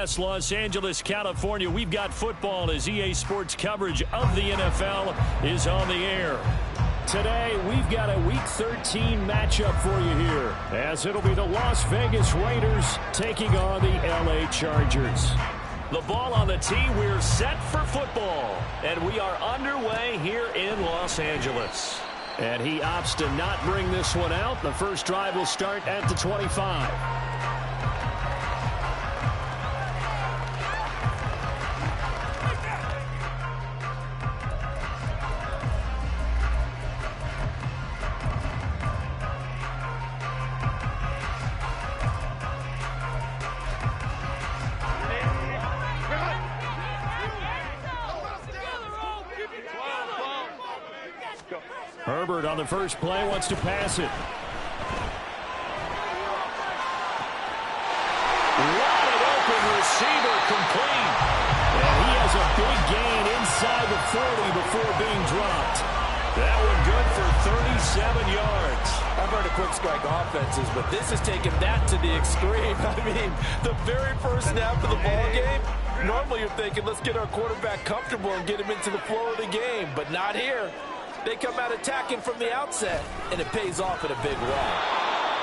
West Los Angeles, California. We've got football as EA Sports coverage of the NFL is on the air. Today, we've got a Week 13 matchup for you here, as it'll be the Las Vegas Raiders taking on the LA Chargers. The ball on the tee, we're set for football, and we are underway here in Los Angeles. And he opts to not bring this one out. The first drive will start at the 25. Herbert on the first play wants to pass it. Wide open receiver complete. And he has a big gain inside the 40 before being dropped. That one good for 37 yards. I've heard of quick strike offenses, but this is taking that to the extreme. I mean, the very first snap of the ball game, normally you're thinking, let's get our quarterback comfortable and get him into the flow of the game, but not here. They come out attacking from the outset, and it pays off in a big way.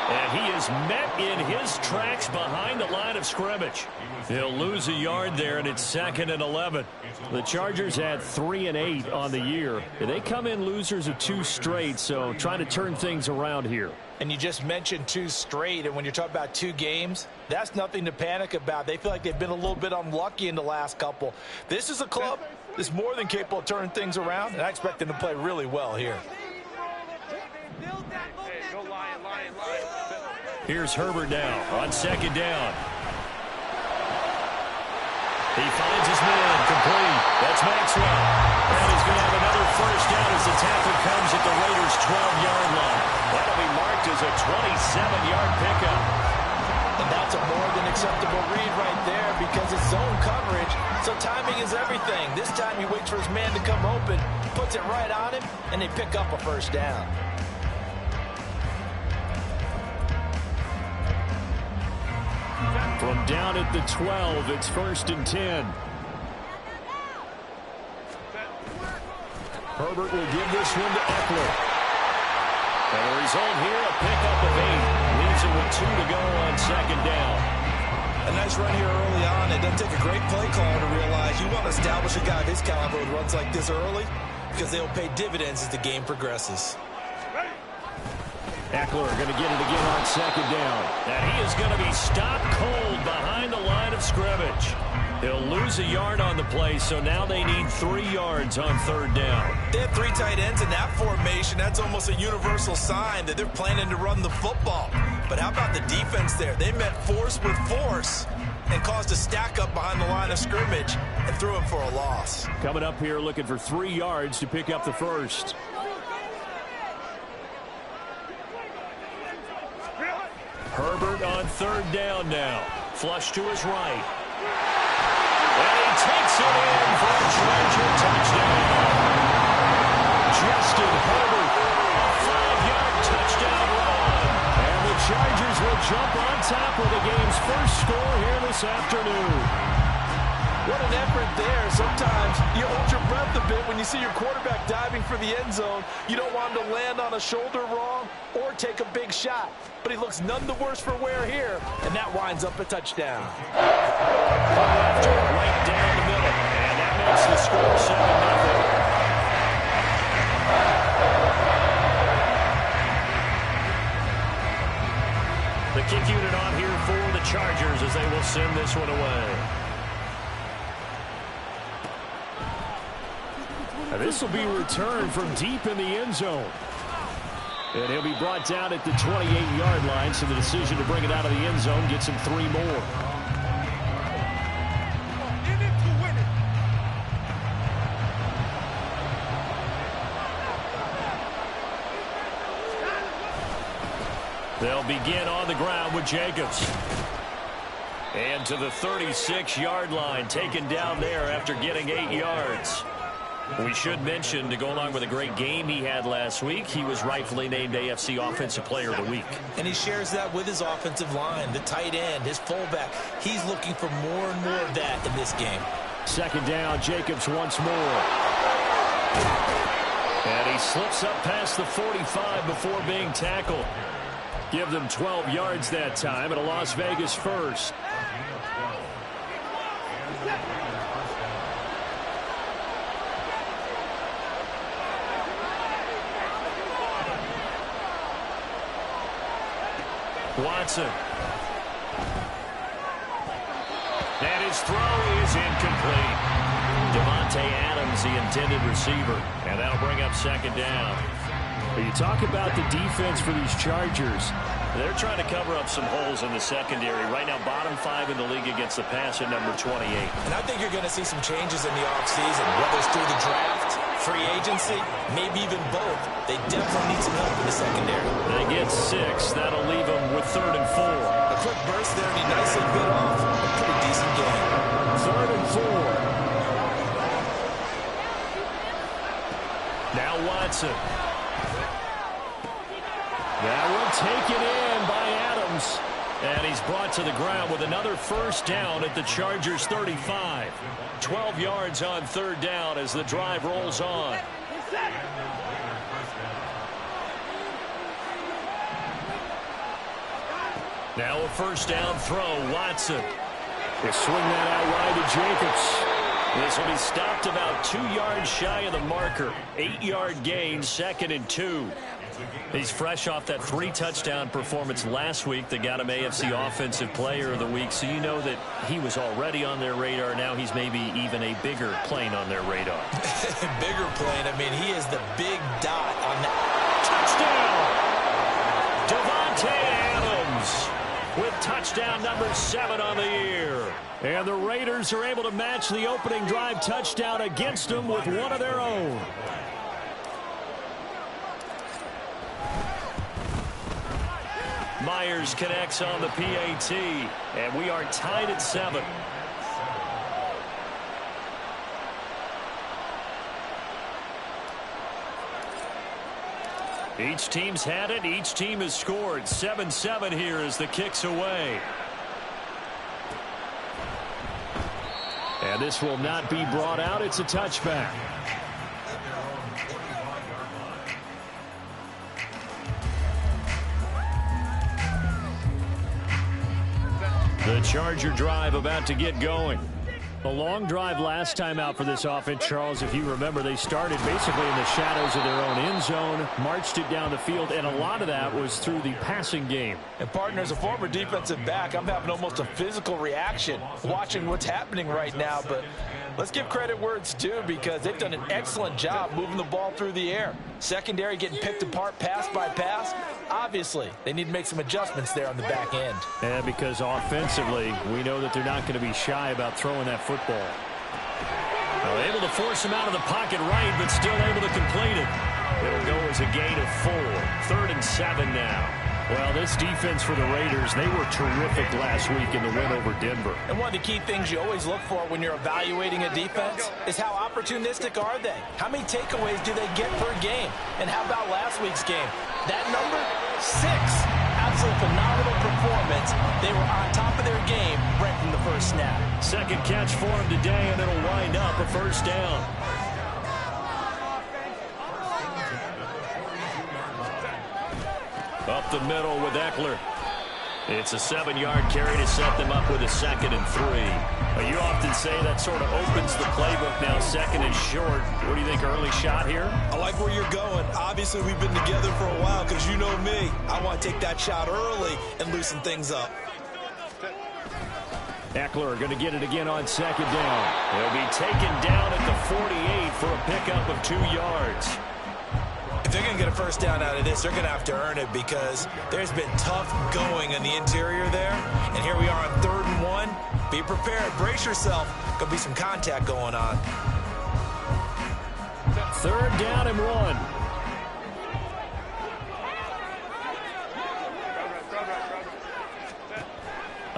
And he is met in his tracks behind the line of scrimmage. He'll lose a yard there, and it's 2nd and 11. The Chargers had 3 and 8 on the year. They come in losers of 2 straight, so trying to turn things around here. And you just mentioned 2 straight, and when you're talking about 2 games, that's nothing to panic about. They feel like they've been a little bit unlucky in the last couple. This is a club that's more than capable of turning things around, and I expect them to play really well here. Here's Herbert now on 2nd down. He finds his man, complete. That's Maxwell. And he's going to have another first down as the tackle comes at the Raiders' 12-yard line. That'll be marked as a 27-yard pickup. And that's a more than acceptable read right there because it's zone coverage, so timing is everything. This time he waits for his man to come open, puts it right on him, and they pick up a first down. From down at the 12, it's 1st and 10. Herbert will give this one to Eckler. And the result here, a pickup of 8. Leaves it with 2 to go on 2nd down. A nice run here early on. It doesn't take a great play caller to realize you want to establish a guy of his caliber who runs like this early because they'll pay dividends as the game progresses. Eckler going to get it again on 2nd down. And he is going to be stopped cold behind the line of scrimmage. He'll lose a yard on the play, so now they need 3 yards on 3rd down. They have 3 tight ends in that formation. That's almost a universal sign that they're planning to run the football. But how about the defense there? They met force with force and caused a stack up behind the line of scrimmage and threw him for a loss. Coming up here looking for 3 yards to pick up the first. Herbert on 3rd down now. Flush to his right. And he takes it in for a Charger touchdown. Justin Herbert, a 5-yard touchdown run. And the Chargers will jump on top of the game's first score here this afternoon. What an effort there. Sometimes you hold your breath a bit when you see your quarterback diving for the end zone. You don't want him to land on a shoulder wrong or take a big shot. But he looks none the worse for wear here, and that winds up a touchdown. After right down the middle, and that makes the score 7-0. The kick unit on here for the Chargers as they will send this one away. And this will be returned from deep in the end zone. And he'll be brought down at the 28-yard line, so the decision to bring it out of the end zone gets him 3 more. They'll begin on the ground with Jacobs. And to the 36-yard line, taken down there after getting 8 yards. We should mention, to go along with a great game he had last week, he was rightfully named AFC Offensive Player of the Week. And he shares that with his offensive line, the tight end, his fullback. He's looking for more and more of that in this game. Second down, Jacobs once more. And he slips up past the 45 before being tackled. Give them 12 yards that time, and a Las Vegas first. Watson. And his throw is incomplete. Devontae Adams, the intended receiver. And that'll bring up second down. You talk about the defense for these Chargers. They're trying to cover up some holes in the secondary. Right now, bottom 5 in the league against the pass at number 28. And I think you're going to see some changes in the offseason, whether it's through the draft, free agency, maybe even both. They definitely need some help in the secondary. They get 6. That'll leave them with 3rd and 4. A quick burst there, and he nicely bit off a pretty decent game. 3rd and 4. Now Watson. That one taken in by Adams. And he's brought to the ground with another first down at the Chargers 35. 12 yards on 3rd down as the drive rolls on. Now a first down throw, Watson. They swing that out wide to Jacobs. This will be stopped about 2 yards shy of the marker. 8-yard gain, 2nd and 2. He's fresh off that 3-touchdown performance last week that got him AFC Offensive Player of the Week, so you know that he was already on their radar. Now he's maybe even a bigger plane on their radar. Bigger plane. I mean, he is the big dot on that. Touchdown! Devontae Adams with touchdown number 7 on the year. And the Raiders are able to match the opening drive touchdown against them with one of their own. Myers connects on the PAT, and we are tied at 7. Each team's had it. Each team has scored. 7-7 here as the kick's away. And this will not be brought out. It's a touchback. The Charger drive about to get going. A long drive last time out for this offense, Charles. If you remember, they started basically in the shadows of their own end zone, marched it down the field, and a lot of that was through the passing game. And, partner, as a former defensive back, I'm having almost a physical reaction watching what's happening right now. But let's give credit where it's due, because they've done an excellent job moving the ball through the air. Secondary getting picked apart pass by pass. Obviously, they need to make some adjustments there on the back end. And because offensively, we know that they're not going to be shy about throwing that football. Well, able to force him out of the pocket right, but still able to complete it. It'll go as a gain of 4. 3rd and 7 now. Well, this defense for the Raiders, they were terrific last week in the win over Denver. And one of the key things you always look for when you're evaluating a defense is how opportunistic are they? How many takeaways do they get per game? And how about last week's game? That number, 6. Absolutely phenomenal performance. They were on top of their game right from the first snap. Second catch for him today, and it'll wind up a first down. Up the middle with Eckler. It's a 7-yard carry to set them up with a 2nd and 3. Now, you often say that sort of opens the playbook now, 2nd and short. What do you think, early shot here? I like where you're going. Obviously, we've been together for a while, because you know me. I want to take that shot early and loosen things up. Eckler going to get it again on 2nd down. He'll be taken down at the 48 for a pickup of 2 yards. If they're going to get a first down out of this, they're going to have to earn it, because there's been tough going in the interior there. And here we are on 3rd and 1. Be prepared. Brace yourself. Going to be some contact going on. 3rd down and 1.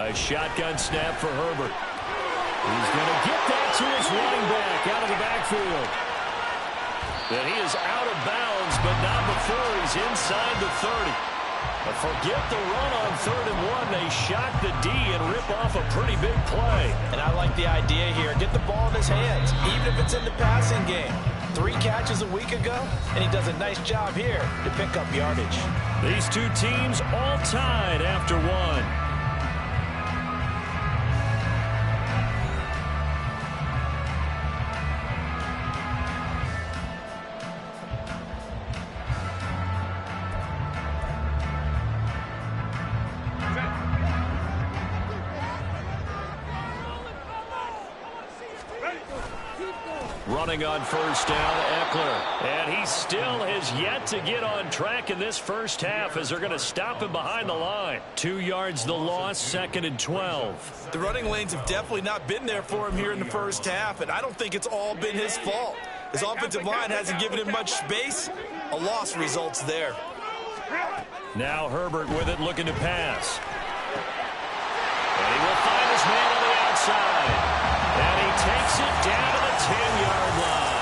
A shotgun snap for Herbert. He's going to get that to his running back out of the backfield. And he is out of bounds, but not before he's inside the 30. But forget the run on 3rd and 1. They shock the D and rip off a pretty big play. And I like the idea here. Get the ball in his hands, even if it's in the passing game. 3 catches a week ago, and he does a nice job here to pick up yardage. These two teams all tied after 1. Running on 1st down, Eckler. And he still has yet to get on track in this first half as they're going to stop him behind the line. 2 yards the loss, 2nd and 12. The running lanes have definitely not been there for him here in the first half, and I don't think it's all been his fault. His offensive line hasn't given him much space. A loss results there. Now Herbert with it, looking to pass. And he will find his man on the outside. And he takes it down to the 10-yard line.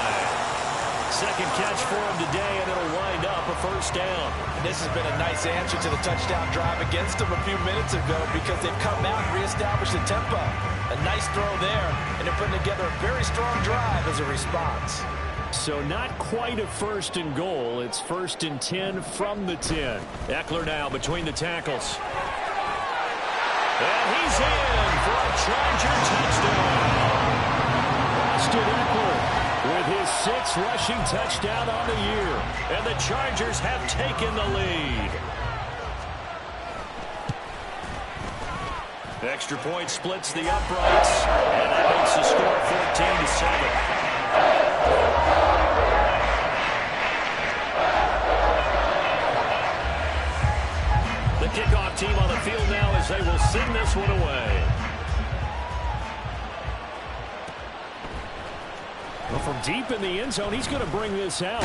Second catch for him today, and it'll wind up a 1st down. And this has been a nice answer to the touchdown drive against them a few minutes ago because they've come out and reestablished the tempo. A nice throw there, and they're putting together a very strong drive as a response. So not quite a 1st and goal. It's 1st and 10 from the 10. Eckler now between the tackles. And he's in for a Charger touchdown. Austin Eckler with his 6th rushing touchdown on the year. And the Chargers have taken the lead. Extra point splits the uprights. And that makes the score 14-7. The kickoff team on the field now as they will send this one away. Well, from deep in the end zone, he's going to bring this out.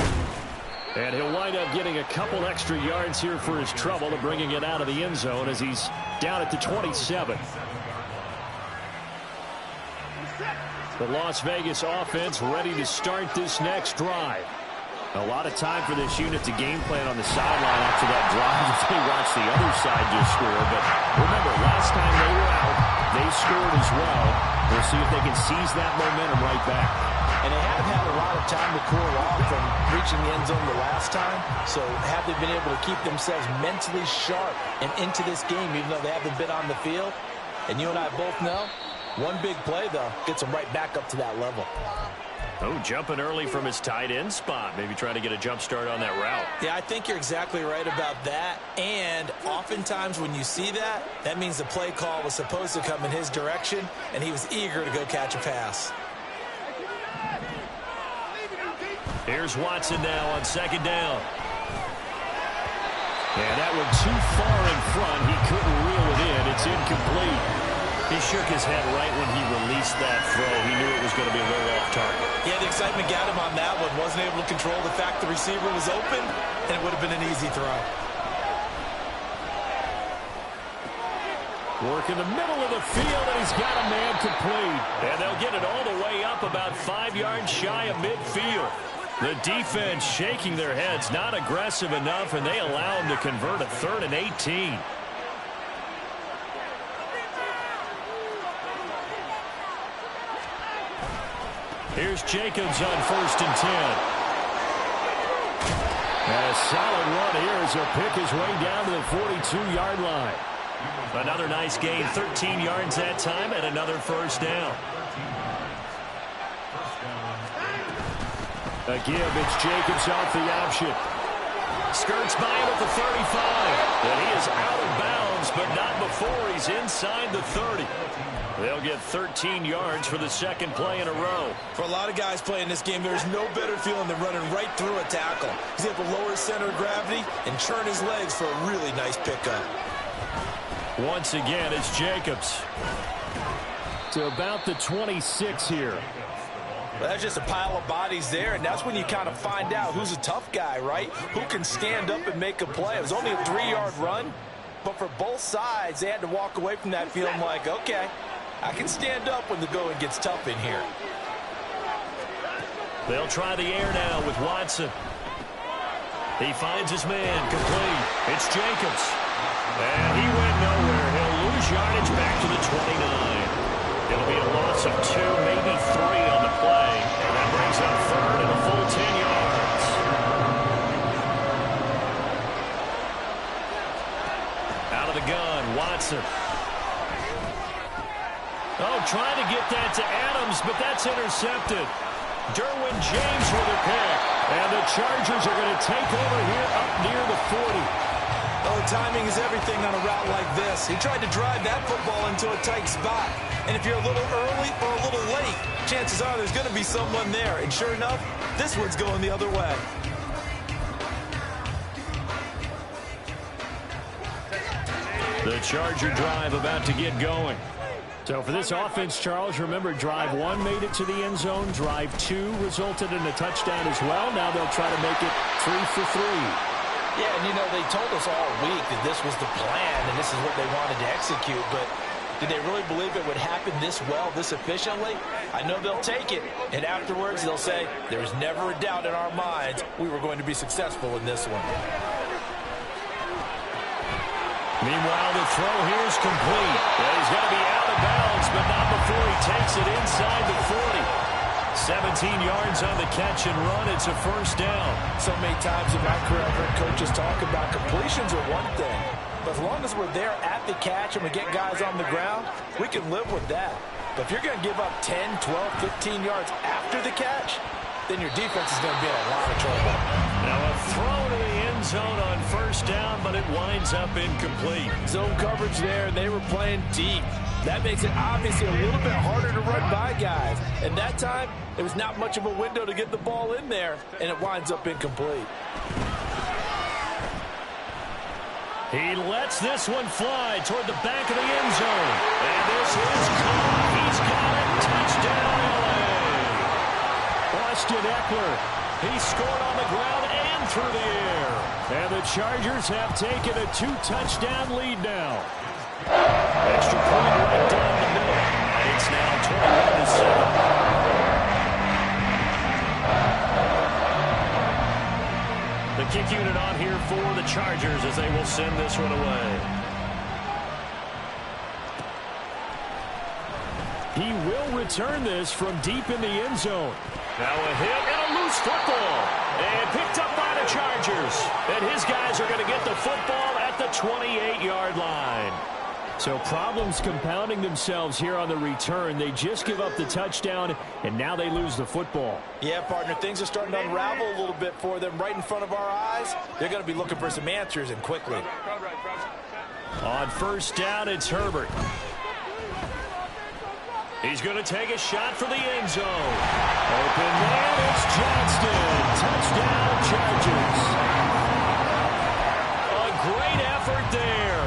And he'll wind up getting a couple extra yards here for his trouble of bringing it out of the end zone as he's down at the 27. The Las Vegas offense ready to start this next drive. A lot of time for this unit to game plan on the sideline after that drive as they watch the other side just score. But remember, last time they were out, they scored as well. We'll see if they can seize that momentum right back. And they haven't had a lot of time to cool off from reaching the end zone the last time. So have they been able to keep themselves mentally sharp and into this game even though they haven't been on the field? And you and I both know, one big play, though, gets them right back up to that level. Oh, jumping early from his tight end spot. Maybe trying to get a jump start on that route. Yeah, I think you're exactly right about that. And oftentimes when you see that, that means the play call was supposed to come in his direction, and he was eager to go catch a pass. Here's Watson now on 2nd down. And that one too far in front. He couldn't reel it in. It's incomplete. He shook his head right when he released that throw. He knew it was going to be a little off target. Yeah, the excitement got him on that one. Wasn't able to control the fact the receiver was open, and it would have been an easy throw. Work in the middle of the field, and he's got a man complete. And they'll get it all the way up about 5 yards shy of midfield. The defense shaking their heads, not aggressive enough, and they allow him to convert a 3rd and 18. Here's Jacobs on 1st and 10. And a solid run here as he'll pick his way down to the 42-yard line. Another nice gain, 13 yards that time, and another 1st down. A give, it's Jacobs off the option. Skirts by him at the 35. And he is out of bounds, but not before he's inside the 30. They'll get 13 yards for the 2nd play in a row. For a lot of guys playing this game, there's no better feeling than running right through a tackle. He's able to lower his center of gravity and churn his legs for a really nice pickup. Once again, it's Jacobs. To about the 26 here. Well, that's just a pile of bodies there, and that's when you kind of find out who's a tough guy, right? Who can stand up and make a play. It was only a 3-yard run, but for both sides, they had to walk away from that feeling like, okay, I can stand up when the going gets tough in here. They'll try the air now with Watson. He finds his man, complete. It's Jacobs. And he went nowhere. He'll lose yardage back to the 29. It'll be a loss of 2, maybe 3 on the play. And that brings up third and a full 10 yards. Out of the gun, Watson. Oh, trying to get that to Adams, but that's intercepted. Derwin James with a pick. And the Chargers are going to take over here up near the 40. Oh, timing is everything on a route like this. He tried to drive that football into a tight spot. And if you're a little early or a little late, chances are there's going to be someone there. And sure enough, this one's going the other way. The Charger drive about to get going. So for this offense, Charles, remember, drive 1 made it to the end zone. Drive 2 resulted in a touchdown as well. Now they'll try to make it 3 for 3. Yeah, and you know, they told us all week that this was the plan and this is what they wanted to execute. But did they really believe it would happen this well, this efficiently? I know they'll take it. And afterwards, they'll say, there's never a doubt in our minds we were going to be successful in this one. Meanwhile, the throw here is complete. Yeah, he's going to be out of bounds, but not before he takes it inside the 40. 17 yards on the catch and run. It's a first down. So many times in my career, I've heard coaches talk about completions are one thing. But as long as we're there at the catch and we get guys on the ground, we can live with that. But if you're going to give up 10, 12, 15 yards after the catch, then your defense is going to be in a lot of trouble. Now a throw to the end zone on first down, but it winds up incomplete. Zone coverage there, and they were playing deep. That makes it obviously a little bit harder to run by guys. And that time, it was not much of a window to get the ball in there, and it winds up incomplete. He lets this one fly toward the back of the end zone. And this is caught. He's got it. Touchdown, LA. Austin Eckler. He scored on the ground and through the air. And the Chargers have taken a 2-touchdown lead now. Extra point right down the middle. It's now 21-7. The kick unit on here for the Chargers as they will send this one away. He will return this from deep in the end zone. Now a hit and a loose football. And picked up by the Chargers. And his guys are going to get the football at the 28-yard line. So problems compounding themselves here on the return. They just give up the touchdown, and now they lose the football. Yeah, partner, things are starting to unravel a little bit for them right in front of our eyes. They're going to be looking for some answers, and quickly. On first down, it's Herbert. He's going to take a shot for the end zone. Open man, it's Johnston. Touchdown, Chargers. A great effort there.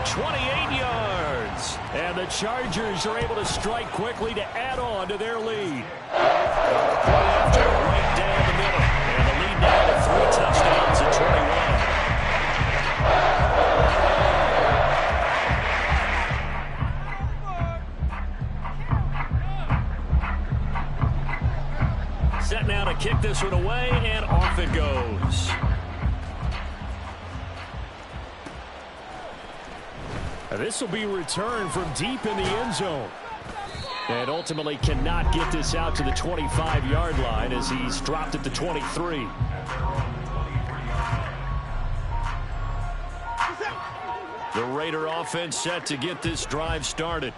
28 yards. And the Chargers are able to strike quickly to add on to their lead. After right down the middle. And the lead now to 3 touchdowns at 21. Set now to kick this one away, and off it goes. This will be returned from deep in the end zone. And ultimately cannot get this out to the 25-yard line as he's dropped at the 23. The Raider offense set to get this drive started.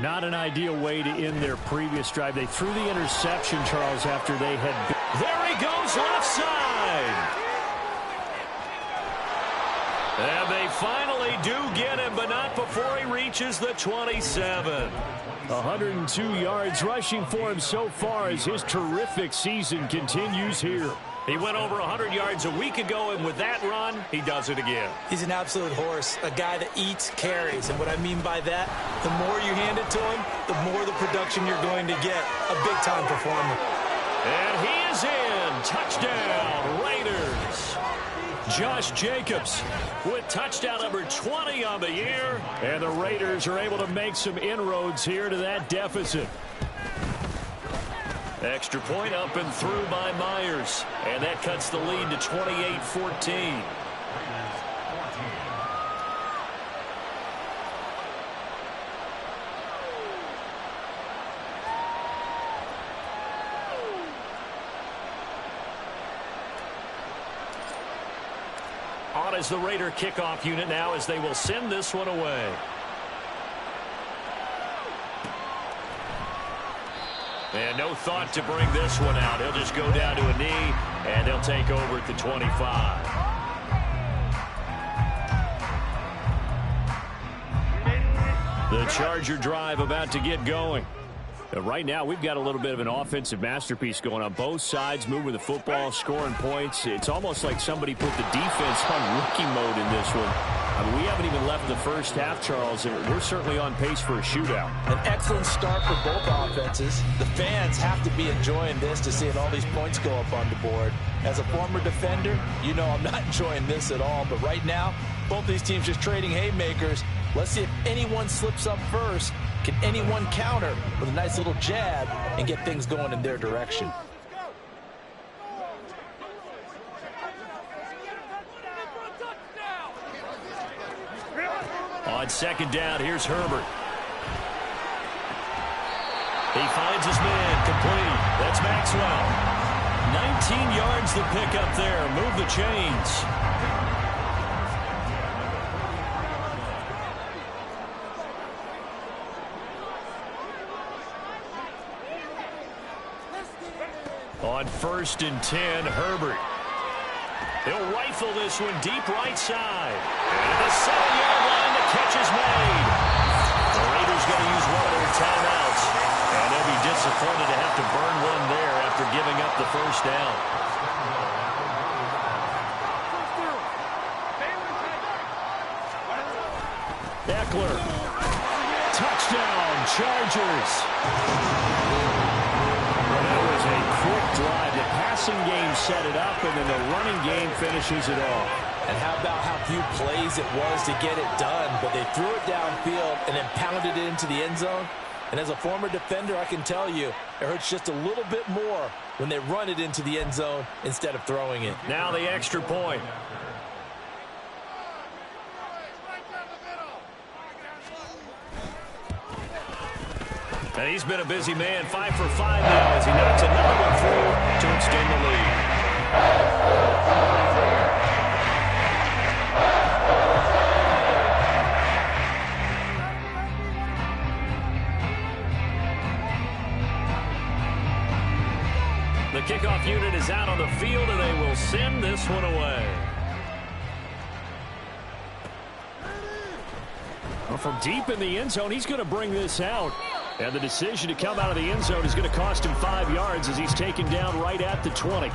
Not an ideal way to end their previous drive. They threw the interception, Charles, after they had... There he goes, left side! And they finally do get him, but not before he reaches the 27. 102 yards rushing for him so far as his terrific season continues here. He went over 100 yards a week ago, and with that run, he does it again. He's an absolute horse, a guy that eats carries. And what I mean by that, the more you hand it to him, the more the production you're going to get. A big-time performer. And he is in. Touchdown, Raiders. Josh Jacobs with touchdown number 20 on the year. And the Raiders are able to make some inroads here to that deficit. Extra point up and through by Myers. And that cuts the lead to 28-14. On is the Raider kickoff unit now as they will send this one away. And no thought to bring this one out. He'll just go down to a knee, and he'll take over at the 25. The Charger drive about to get going. Right now, we've got a little bit of an offensive masterpiece going on both sides, moving the football, scoring points. It's almost like somebody put the defense on rookie mode in this one. I mean, we haven't even left the first half, Charles, and we're certainly on pace for a shootout. An excellent start for both offenses. The fans have to be enjoying this to seeing all these points go up on the board. As a former defender, you know I'm not enjoying this at all. But right now, both these teams just trading haymakers. Let's see if anyone slips up first. Can anyone counter with a nice little jab and get things going in their direction? On second down, here's Herbert. He finds his man, complete. That's Maxwell. 19 yards to pick up there. Move the chains. On 1st and 10, Herbert. He'll rifle this one deep right side. And the 7-yard line, the catch is made. The Raiders going to use one of their timeouts. And they'll be disappointed to have to burn one there after giving up the first down. Eckler. Touchdown, Chargers. That was a quick drive. The passing game set it up, and then the running game finishes it off. And how about how few plays it was to get it done, but they threw it downfield and then pounded it into the end zone. And as a former defender, I can tell you, it hurts just a little bit more when they run it into the end zone instead of throwing it. Now the extra point. And he's been a busy man, 5 for 5 now as he knocks another one through to extend the lead. The kickoff unit is out on the field, and they will send this one away. Well, from deep in the end zone, he's going to bring this out. And the decision to come out of the end zone is going to cost him 5 yards as he's taken down right at the 20.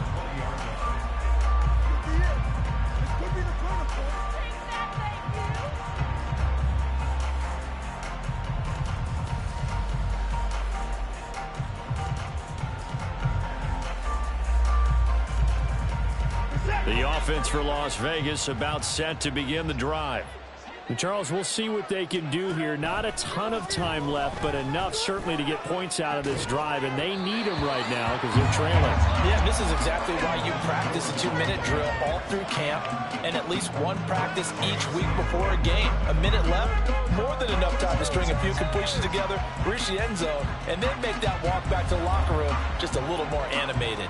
The offense for Las Vegas about set to begin the drive. And Charles, we'll see what they can do here. Not a ton of time left, but enough certainly to get points out of this drive, and they need them right now because they're trailing. Yeah, this is exactly why you practice a 2-minute drill all through camp and at least one practice each week before a game. A minute left, more than enough time to string a few completions together, reach the end zone, and then make that walk back to the locker room just a little more animated.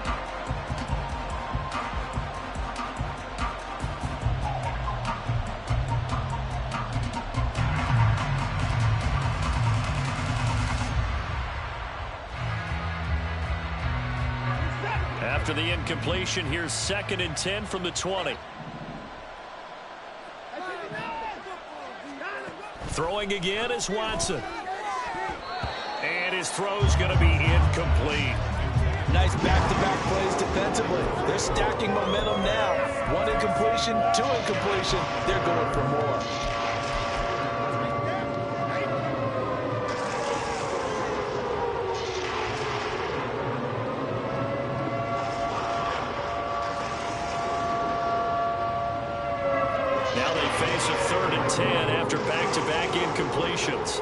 After the incompletion, here's 2nd and 10 from the 20. Throwing again is Watson. And his throw's going to be incomplete. Nice back-to-back plays defensively. They're stacking momentum now. 1 incompletion, 2 incompletion. They're going for more. Now they face a 3rd and 10 after back-to-back incompletions.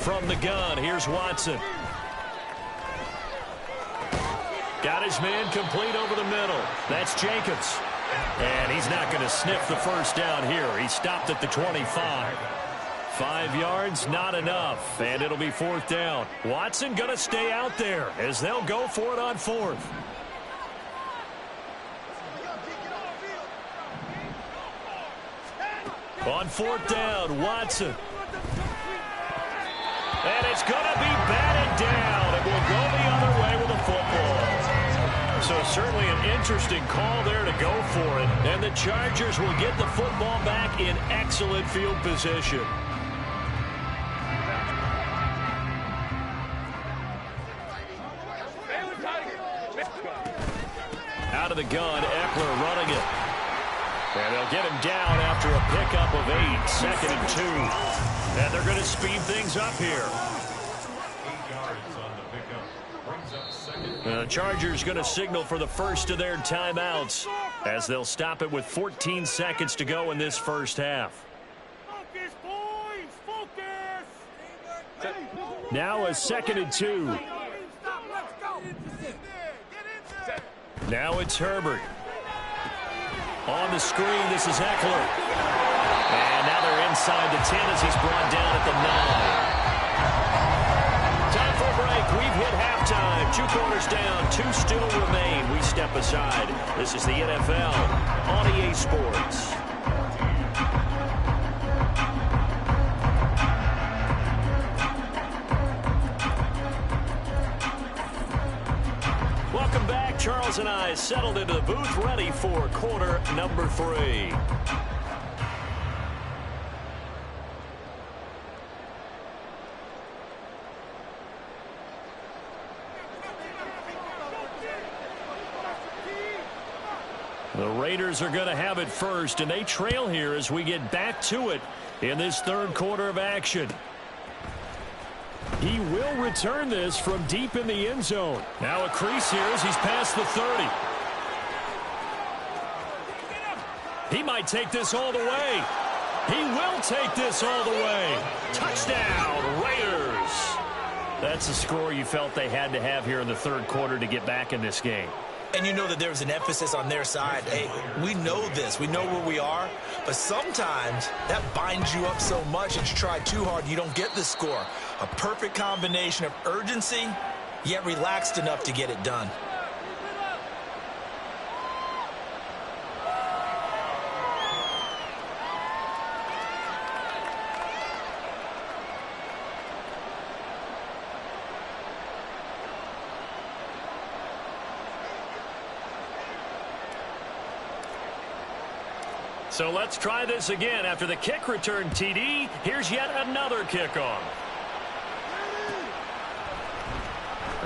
from the gun. Here's Watson. Got his man complete over the middle. That's Jacobs. And he's not going to sniff the first down here. He stopped at the 25. 5 yards, not enough. And it'll be 4th down. Watson going to stay out there as they'll go for it on 4th. On 4th down, Watson. And it's going to be batted down. It will go the other way with the football. So certainly an interesting call there to go for it. And the Chargers will get the football back in excellent field position. Out of the gun, Eckler running it. And they'll get him down after a pickup of 8, 2nd and 2. And they're going to speed things up here. The Chargers going to signal for the first of their timeouts as they'll stop it with 14 seconds to go in this first half. Focus, boys! Focus! Now a 2nd and 2. Now it's Herbert. On the screen, this is Eckler. And now they're inside the 10 as he's brought down at the 9. Time for a break. We've hit halftime. 2 quarters down. 2 still remain. We step aside. This is the NFL on EA Sports. Welcome back. Charles and I settled into the booth, ready for quarter number 3. The Raiders are going to have it first, and they trail here as we get back to it in this 3rd quarter of action. He will return this from deep in the end zone. Now a crease here as he's past the 30. He might take this all the way. He will take this all the way. Touchdown, Raiders. That's the score you felt they had to have here in the 3rd quarter to get back in this game. And you know that there's an emphasis on their side. Hey, we know this. We know where we are. But sometimes that binds you up so much that you try too hard, you don't get the score. A perfect combination of urgency, yet relaxed enough to get it done. So let's try this again. After the kick return TD, here's yet another kickoff.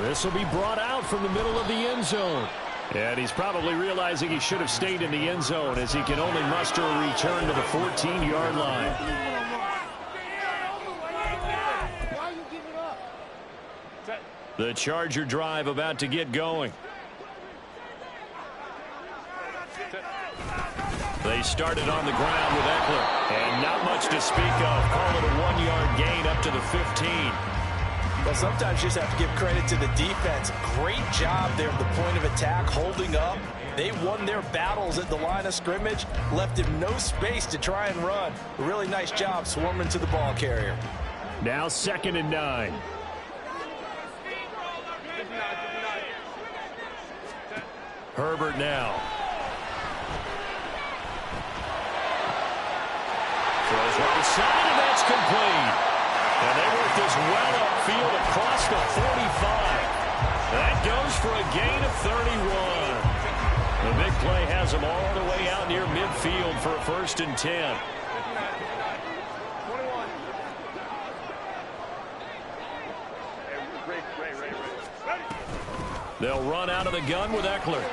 This will be brought out from the middle of the end zone. And he's probably realizing he should have stayed in the end zone as he can only muster a return to the 14-yard line. The Charger drive about to get going. They started on the ground with Eckler, and not much to speak of. Call it a 1-yard gain up to the 15. Well, sometimes you just have to give credit to the defense. Great job there at the point of attack, holding up. They won their battles at the line of scrimmage, left him no space to try and run. A really nice job swarming to the ball carrier. Now 2nd and 9. Herbert now. Throws right side, and that's complete. And they work this well upfield across the 45. That goes for a gain of 31. The big play has them all the way out near midfield for a 1st and 10. They'll run out of the gun with Eckler.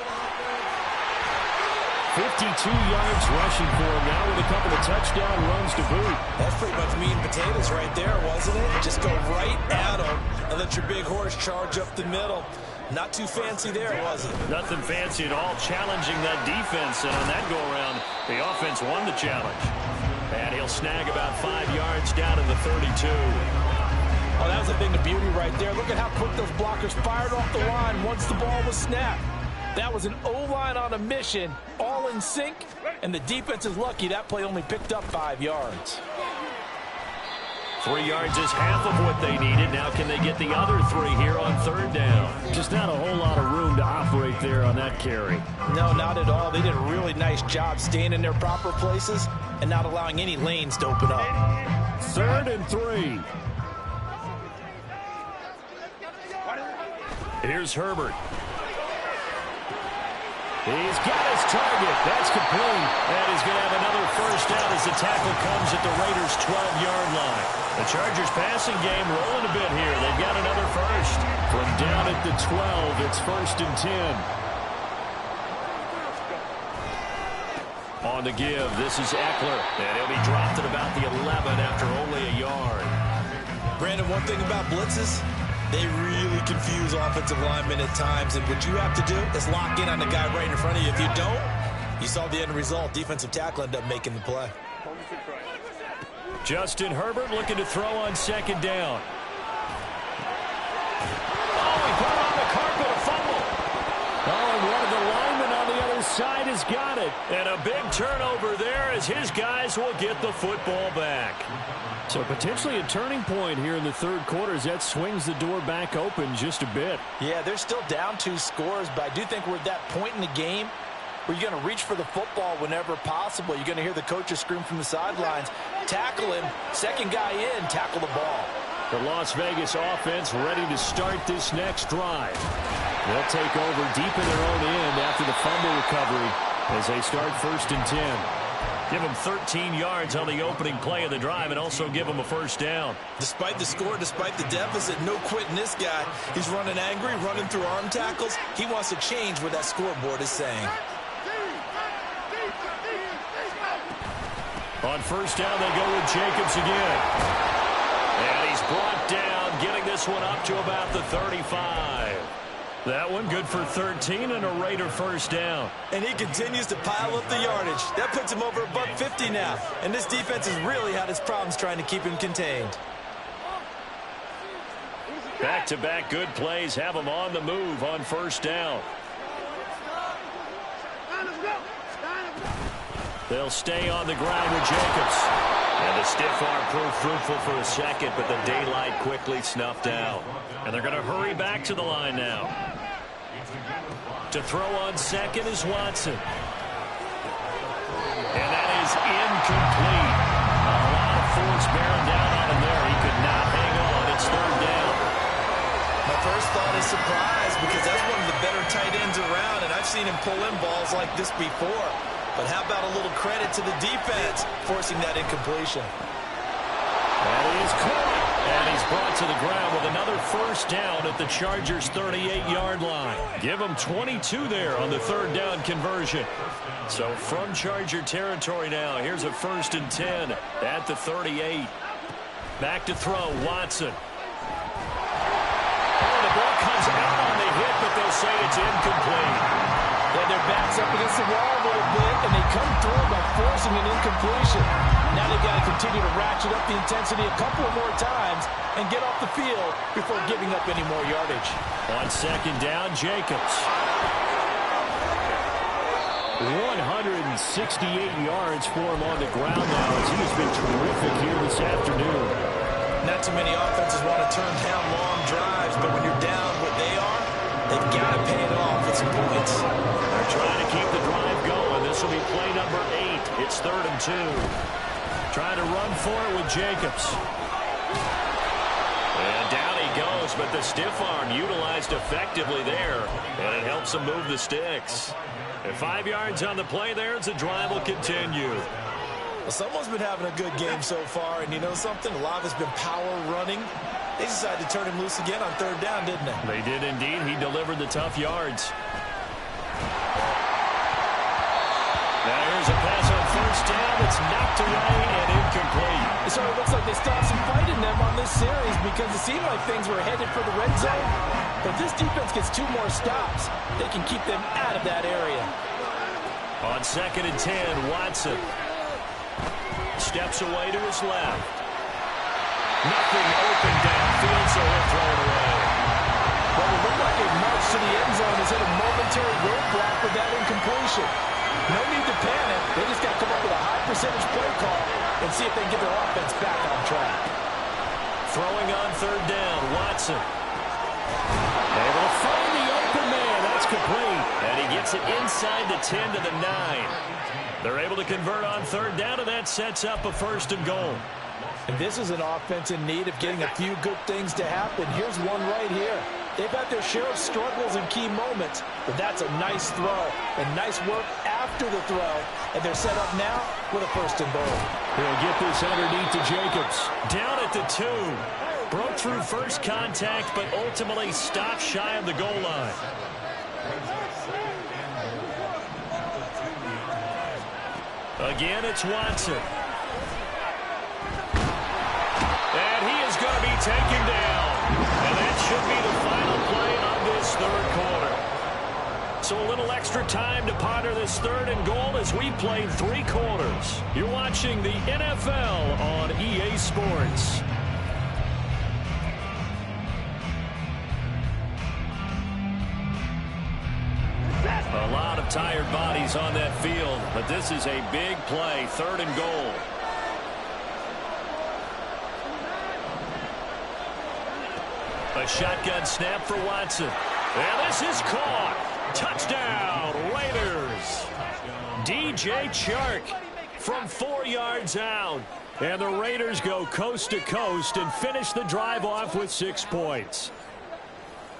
52 yards rushing for him now with a couple of touchdown runs to boot. That's pretty much meat and potatoes right there, wasn't it? Just go right at him and let your big horse charge up the middle. Not too fancy there, was it? Nothing fancy at all, challenging that defense. And on that go-around, the offense won the challenge. And he'll snag about 5 yards down in the 32. Oh, that was a thing of beauty right there. Look at how quick those blockers fired off the line once the ball was snapped. That was an O-line on a mission, all in sync, and the defense is lucky that play only picked up 5 yards. 3 yards is half of what they needed. Now can they get the other 3 here on third down? Just not a whole lot of room to operate there on that carry. No, not at all. They did a really nice job staying in their proper places and not allowing any lanes to open up. 3rd and 3. Here's Herbert. He's got his target. That's complete. And he's going to have another first down as the tackle comes at the Raiders' 12-yard line. The Chargers passing game rolling a bit here. They've got another first. From down at the 12, it's 1st and 10. On the give, this is Eckler. And he'll be dropped at about the 11 after only a yard. Brandon, one thing about blitzes, they really confuse offensive linemen at times, and what you have to do is lock in on the guy right in front of you. If you don't, you saw the end result. Defensive tackle ended up making the play. Justin Herbert looking to throw on 2nd down. Oh, he put it on the carpet, a fumble. Oh, and one of the linemen on the other side has got it. And a big turnover there as his guys will get the football back. So potentially a turning point here in the 3rd quarter as that swings the door back open just a bit. Yeah, they're still down 2 scores, but I do think we're at that point in the game where you're going to reach for the football whenever possible. You're going to hear the coaches scream from the sidelines, tackle him, 2nd guy in, tackle the ball. The Las Vegas offense ready to start this next drive. They'll take over deep in their own end after the fumble recovery as they start 1st and 10. Give them 13 yards on the opening play of the drive and also give them a first down. Despite the score, despite the deficit, no quitting this guy. He's running angry, running through arm tackles. He wants to change what that scoreboard is saying. On 1st down, they go with Jacobs again. And he's brought down, getting this one up to about the 35. That one good for 13 and a Raider first down. And he continues to pile up the yardage. That puts him over $150 now. And this defense has really had its problems trying to keep him contained. Back-to-back good plays have them on the move on 1st down. They'll stay on the ground with Jacobs. And the stiff arm proved fruitful for a second, but the daylight quickly snuffed out. And they're going to hurry back to the line now. To throw on 2nd is Watson. And that is incomplete. A lot of force bearing down on him there. He could not hang on. It's 3rd down. My first thought is surprise because that's one of the better tight ends around, and I've seen him pull in balls like this before. But how about a little credit to the defense forcing that incompletion? That is caught. And he's brought to the ground with another first down at the Chargers' 38-yard line. Give them 22 there on the 3rd down conversion. So from Charger territory now, here's a 1st and 10 at the 38. Back to throw, Watson. Oh, the ball comes out on the hit, but they'll say it's incomplete. Yeah, their backs up against the wall a little bit, and they come through by forcing an incompletion. Now they've got to continue to ratchet up the intensity a couple of more times and get off the field before giving up any more yardage. On 2nd down, Jacobs. 168 yards for him on the ground now as he has been terrific here this afternoon. Not too many offenses want to turn down long drives, but when you're down what they are, they've got to pay it off with some points. They're trying to keep the drive going. This will be play number 8. It's 3rd and 2. Trying to run for it with Jacobs. And down he goes, but the stiff arm utilized effectively there, and it helps him move the sticks. And 5 yards on the play there as the drive will continue. Well, someone's been having a good game so far, and you know something? A lot of it's been power running. They decided to turn him loose again on 3rd down, didn't they? They did indeed. He delivered the tough yards. Now here's a pass on 1st down. It's knocked away and incomplete. So it looks like they stopped some fight in them on this series because it seemed like things were headed for the red zone. But if this defense gets 2 more stops, they can keep them out of that area. On 2nd and 10, Watson steps away to his left. Nothing open downfield, so he'll throw it away. Well, it looked like a march to the end zone has hit a momentary roadblock with that incompletion. No need to panic. They just got to come up with a high percentage play call and see if they can get their offense back on track. Throwing on third down, Watson. Able to find the open man. That's complete. And he gets it inside the 10 to the 9. They're able to convert on third down, and that sets up a 1st and goal. And this is an offense in need of getting a few good things to happen. Here's one right here. They've had their share of struggles in key moments, but that's a nice throw and nice work after the throw. And they're set up now with a 1st and goal. He'll get this underneath to Jacobs. Down at the 2. Broke through first contact, but ultimately stopped shy of the goal line. Again, it's Watson. And he is going to be taken down. And that should be the final play of this 3rd quarter. So a little extra time to ponder this 3rd and goal as we played 3 quarters. You're watching the NFL on EA Sports. A lot of tired bodies on that field, but this is a big play, 3rd and goal. A shotgun snap for Watson. And this is caught. Touchdown, Raiders. DJ Chark from 4 yards out. And the Raiders go coast to coast and finish the drive off with 6 points.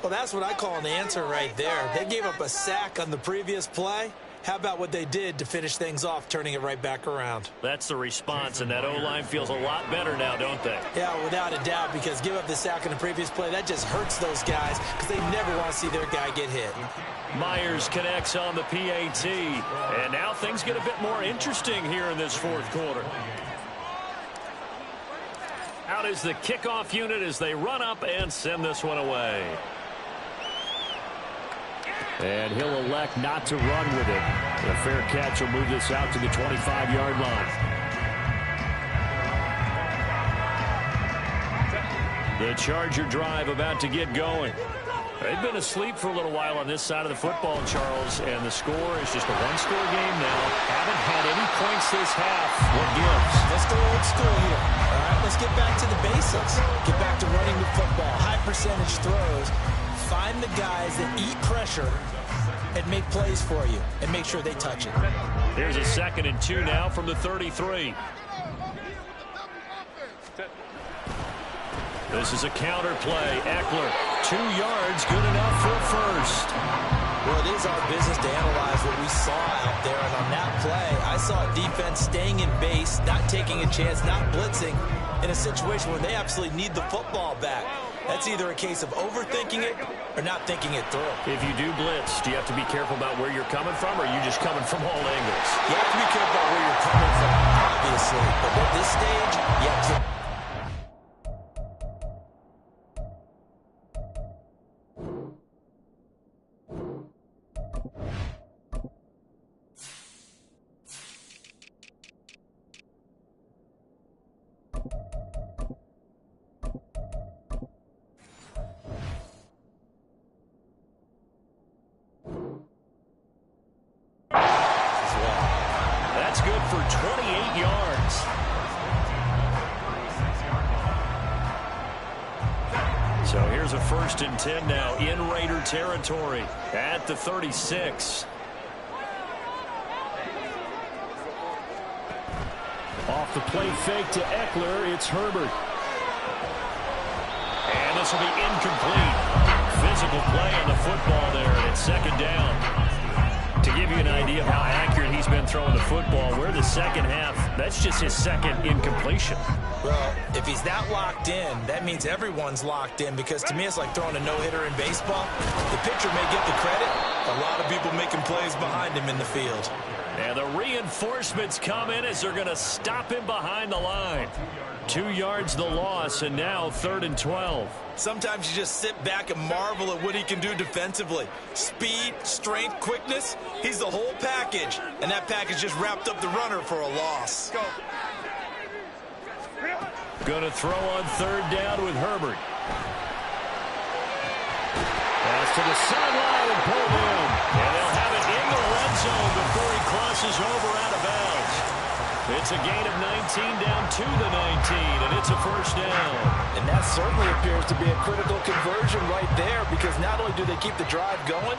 Well, that's what I call an answer right there. They gave up a sack on the previous play. How about what they did to finish things off, turning it right back around? That's the response, and that O-line feels a lot better now, don't they? Yeah, without a doubt, because give up the sack in the previous play, that just hurts those guys because they never want to see their guy get hit. Myers connects on the PAT, and now things get a bit more interesting here in this 4th quarter. Out is the kickoff unit as they run up and send this one away. And he'll elect not to run with it. A fair catch will move this out to the 25-yard line. The Charger drive about to get going. They've been asleep for a little while on this side of the football, Charles, and the score is just a 1-score game now. Haven't had any points this half. What gives? Let's go old school here. All right, let's get back to the basics. Get back to running the football. High percentage throws. Find the guys that eat pressure and make plays for you and make sure they touch it. Here's a 2nd and 2 now from the 33. This is a counter play. Eckler, 2 yards, good enough for a 1st. Well, it is our business to analyze what we saw out there, and on that play, I saw a defense staying in base, not taking a chance, not blitzing, in a situation where they absolutely need the football back. That's either a case of overthinking it or not thinking it through. If you do blitz, do you have to be careful about where you're coming from, or are you just coming from all angles? You have to be careful about where you're coming from, obviously. But at this stage, you have to... That's good for 28 yards. So here's a 1st and 10 now in Raider territory at the 36. Off the play fake to Eckler, it's Herbert. And this will be incomplete. Physical play on the football there, and it's 2nd down. To give you an idea of how accurate he's been throwing the football, we're the 2nd half. That's just his 2nd incompletion. Well, if he's that locked in, that means everyone's locked in, because to me it's like throwing a no-hitter in baseball. The pitcher may get the credit. A lot of people making plays behind him in the field. And the reinforcements come in as they're going to stop him behind the line. 2 yards the loss, and now 3rd and 12. Sometimes you just sit back and marvel at what he can do defensively. Speed, strength, quickness, he's the whole package. And that package just wrapped up the runner for a loss. Going to throw on third down with Herbert. Pass to the sideline and pulled in. And they'll have it in the red zone before he crosses over out of bounds. It's a gain of 19 down to the 19, and it's a first down. And that certainly appears to be a critical conversion right there, because not only do they keep the drive going,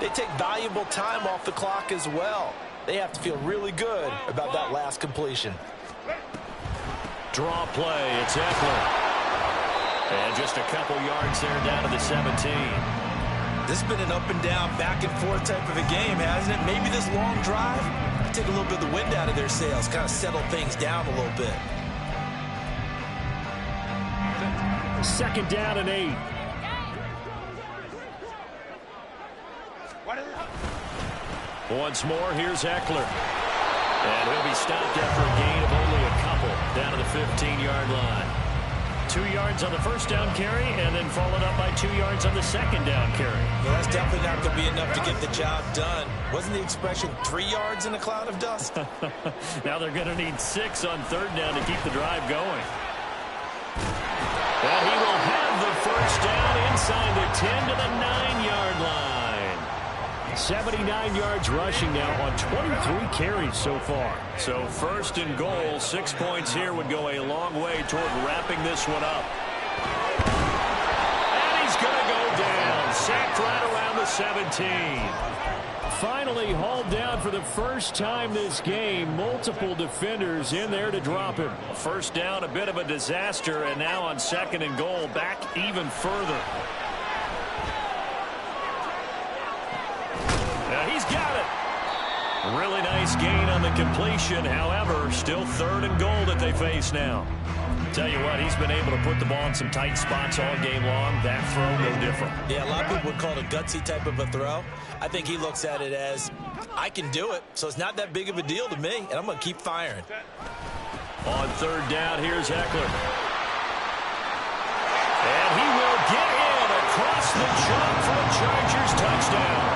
they take valuable time off the clock as well. They have to feel really good about that last completion. Draw play, it's Eckler. And just a couple yards there down to the 17. This has been an up and down, back and forth type of a game, hasn't it? Maybe this long drive take a little bit of the wind out of their sails, kind of settle things down a little bit. Second down and 8. Once more, here's Eckler. And he'll be stopped after a gain of only a couple down to the 15-yard line. 2 yards on the first down carry, and then followed up by 2 yards on the second down carry. Well, that's definitely not going to be enough to get the job done. Wasn't the expression 3 yards in a cloud of dust? Now they're going to need 6 on third down to keep the drive going. And he will have the first down inside the 10 to the 9-yard line. 79 yards rushing now on 23 carries so far. So first and goal, 6 points here would go a long way toward wrapping this one up. And he's going to go down. Sacked right around the 17. Finally hauled down for the first time this game. Multiple defenders in there to drop him. First down, a bit of a disaster, and now on second and goal, back even further. Now he's got it. Really nice gain on the completion. However, still third and goal that they face now. Tell you what, he's been able to put the ball in some tight spots all game long. That throw, no different. Yeah, a lot of people would call it a gutsy type of a throw. I think he looks at it as, I can do it, so it's not that big of a deal to me, and I'm going to keep firing. On third down, here's Eckler. And he will get in across the jump for a Chargers touchdown.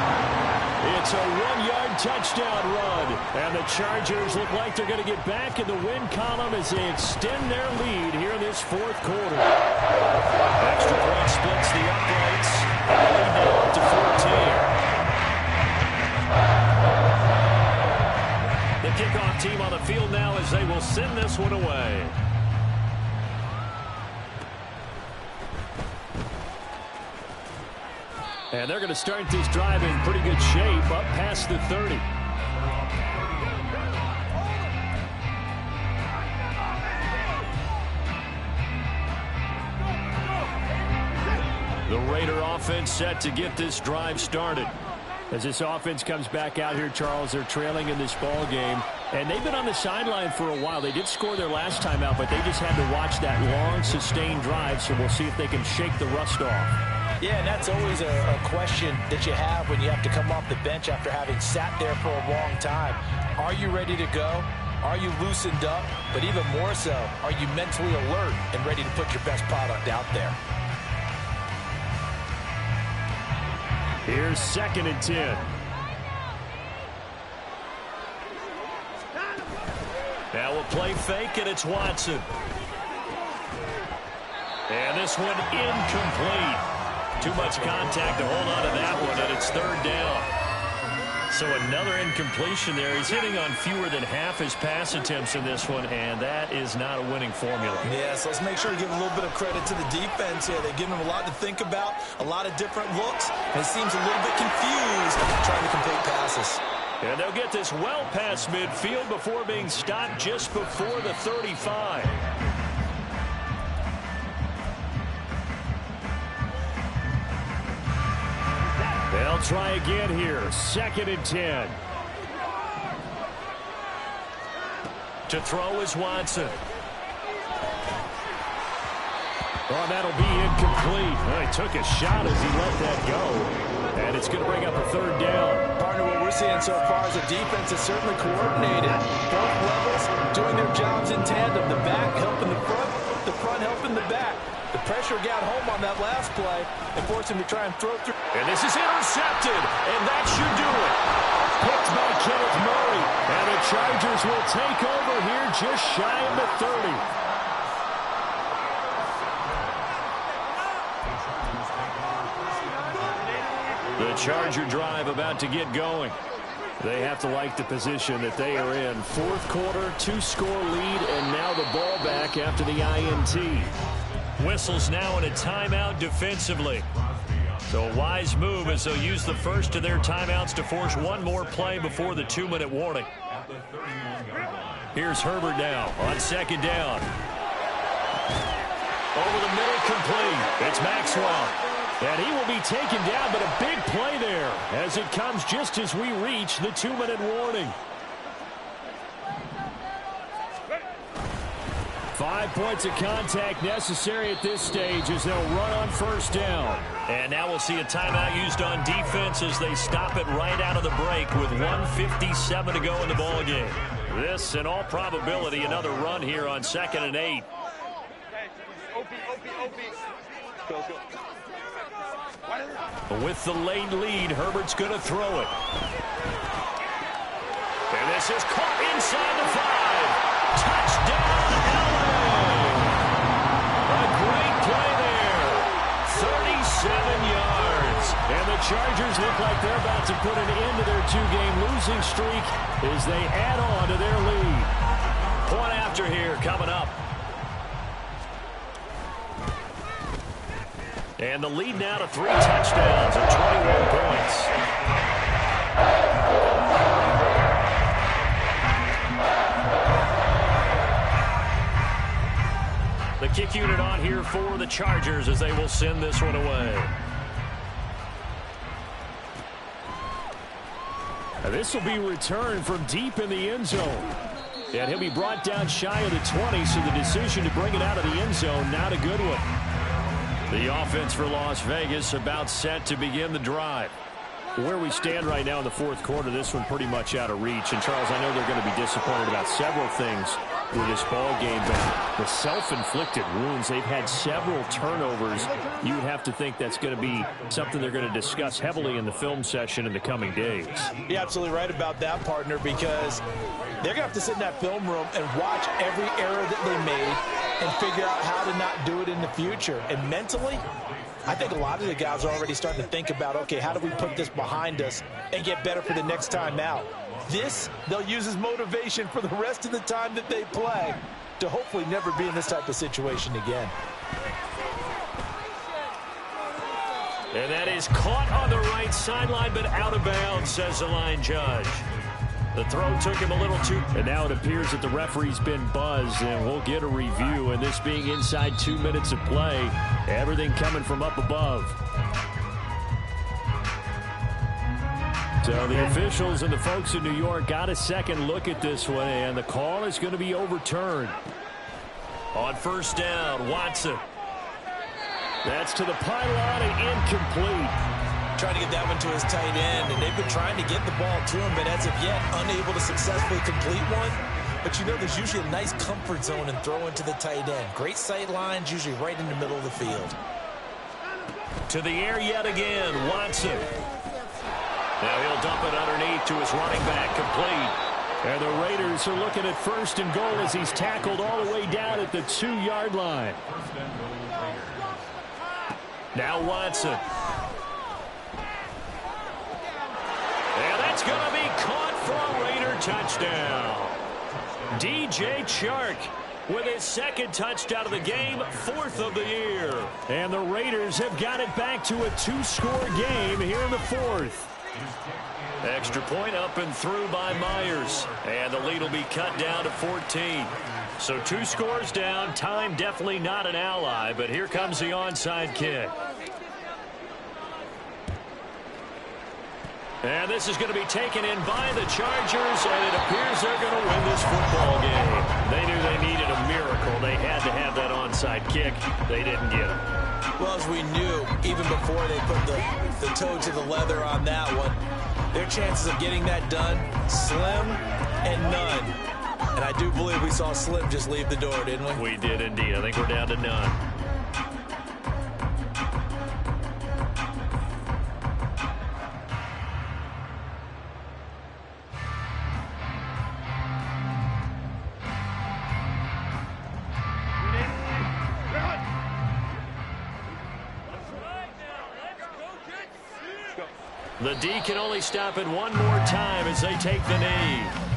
It's a 1-yard touchdown run, and the Chargers look like they're going to get back in the win column as they extend their lead here in this fourth quarter. Extra point splits the uprights, and lead now up to 14. The kickoff team on the field now as they will send this one away. And they're going to start this drive in pretty good shape up past the 30. The Raider offense set to get this drive started. As this offense comes back out here, Charles, they're trailing in this ball game. And they've been on the sideline for a while. They did score their last time out, but they just had to watch that long, sustained drive. So we'll see if they can shake the rust off. Yeah, and that's always a question that you have when you have to come off the bench after having sat there for a long time. Are you ready to go? Are you loosened up? But even more so, are you mentally alert and ready to put your best product out there? Here's second and 10. Now we'll play fake, and it's Watson. And this one incomplete. Too much contact to hold on to that one, and it's third down. So another incompletion there. He's hitting on fewer than half his pass attempts in this one, and that is not a winning formula. Yeah, so let's make sure to give a little bit of credit to the defense here. They've given him a lot to think about, a lot of different looks, and he seems a little bit confused trying to complete passes. And they'll get this well past midfield before being stopped just before the 35. They'll try again here. Second and 10. To throw is Watson. Oh, that'll be incomplete. Well, he took a shot as he let that go. And it's going to bring up a third down. Partner, what we're seeing so far is the defense is certainly coordinated. Both levels doing their jobs in tandem. The back helping the front helping the back. The pressure got home on that last play and forced him to try and throw through. And this is intercepted, and that should do it. Picked by Kenneth Murray, and the Chargers will take over here just shy of the 30. Charger drive about to get going. They have to like the position that they are in. Fourth quarter, 2-score lead, and now the ball back after the INT. Whistles now in a timeout defensively. So a wise move as they'll use the first of their timeouts to force one more play before the 2-minute warning. Here's Herbert now on second down. Over the middle, complete. It's Maxwell. And he will be taken down, but a big play there as it comes just as we reach the 2-minute warning. 5 points of contact necessary at this stage as they'll run on first down. And now we'll see a timeout used on defense as they stop it right out of the break with 1:57 to go in the ball game. This, in all probability, another run here on 2nd and 8. With the late lead, Herbert's going to throw it. And this is caught inside the 5. Touchdown, LA! A great play there. 37 yards. And the Chargers look like they're about to put an end to their 2-game losing streak as they add on to their lead. Point after here coming up. And the lead now to 3 touchdowns and 21 points. The kick unit on here for the Chargers as they will send this one away. Now this will be returned from deep in the end zone. And he'll be brought down shy of the 20, so the decision to bring it out of the end zone, not a good one. The offense for Las Vegas about set to begin the drive. Where we stand right now in the fourth quarter, this one pretty much out of reach. And, Charles, I know they're going to be disappointed about several things with this ball game, but the self-inflicted wounds, they've had several turnovers. You would have to think that's going to be something they're going to discuss heavily in the film session in the coming days. You're absolutely right about that, partner, because they're going to have to sit in that film room and watch every error that they made and figure out how to not do it in the future. And mentally, I think a lot of the guys are already starting to think about, okay, how do we put this behind us and get better for the next time out? This, they'll use as motivation for the rest of the time that they play to hopefully never be in this type of situation again. And that is caught on the right sideline, but out of bounds, says the line judge. The throw took him a little too... And now it appears that the referee's been buzzed, and we'll get a review. And this being inside 2 minutes of play, everything coming from up above. So the officials and the folks in New York got a second look at this one, and the call is going to be overturned. On first down, Watson. That's to the pylon and incomplete. Trying to get that one to his tight end, and they've been trying to get the ball to him, but as of yet, unable to successfully complete one. But you know, there's usually a nice comfort zone and throw into the tight end. Great sight lines, usually right in the middle of the field. To the air yet again, Watson. Now he'll dump it underneath to his running back, complete. And the Raiders are looking at first and goal as he's tackled all the way down at the 2-yard line. Now Watson. And that's going to be caught for a Raider touchdown. DJ Chark with his second touchdown of the game, 4th of the year. And the Raiders have got it back to a 2-score game here in the 4th. Extra point up and through by Myers. And the lead will be cut down to 14. So 2 scores down. Time definitely not an ally, but here comes the onside kick. And this is going to be taken in by the Chargers, and it appears they're going to win this football game. They knew they needed a miracle. They had to have that onside kick. They didn't get it. Well, as we knew, even before they put the toe to the leather on that one, their chances of getting that done, slim and none. And I do believe we saw Slim just leave the door, didn't we? We did indeed. I think we're down to none. The D can only stop it one more time as they take the knee.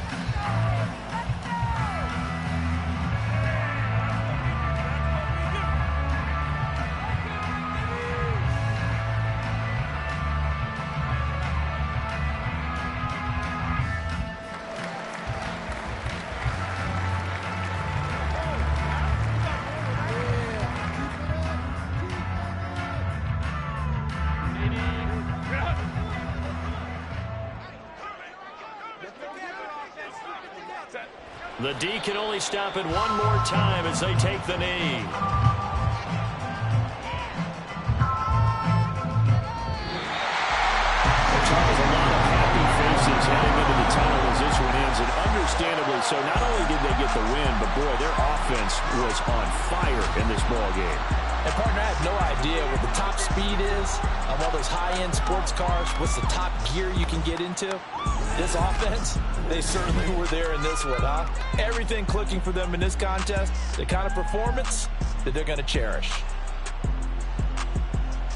The D can only stop it one more time as they take the knee. Charles, a lot of happy faces heading into the tunnel as this one ends, and understandably so. Not only did they get the win, but boy, their offense was on fire in this ball game. And partner, I have no idea what the top speed is of all those high-end sports cars. What's the top gear you can get into? This offense, they certainly were there in this one, huh? Everything clicking for them in this contest, the kind of performance that they're going to cherish.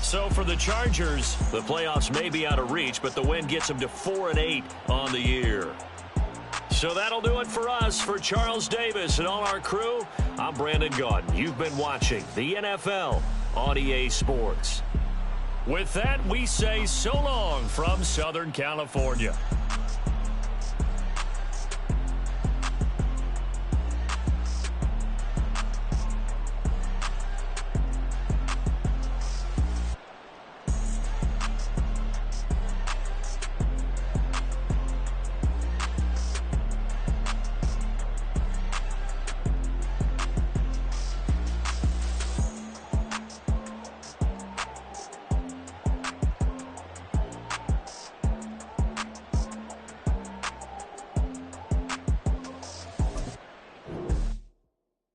So for the Chargers, the playoffs may be out of reach, but the win gets them to 4-8 on the year. So that'll do it for us. For Charles Davis and all our crew, I'm Brandon Gaudin. You've been watching the NFL on EA Sports. With that, we say so long from Southern California.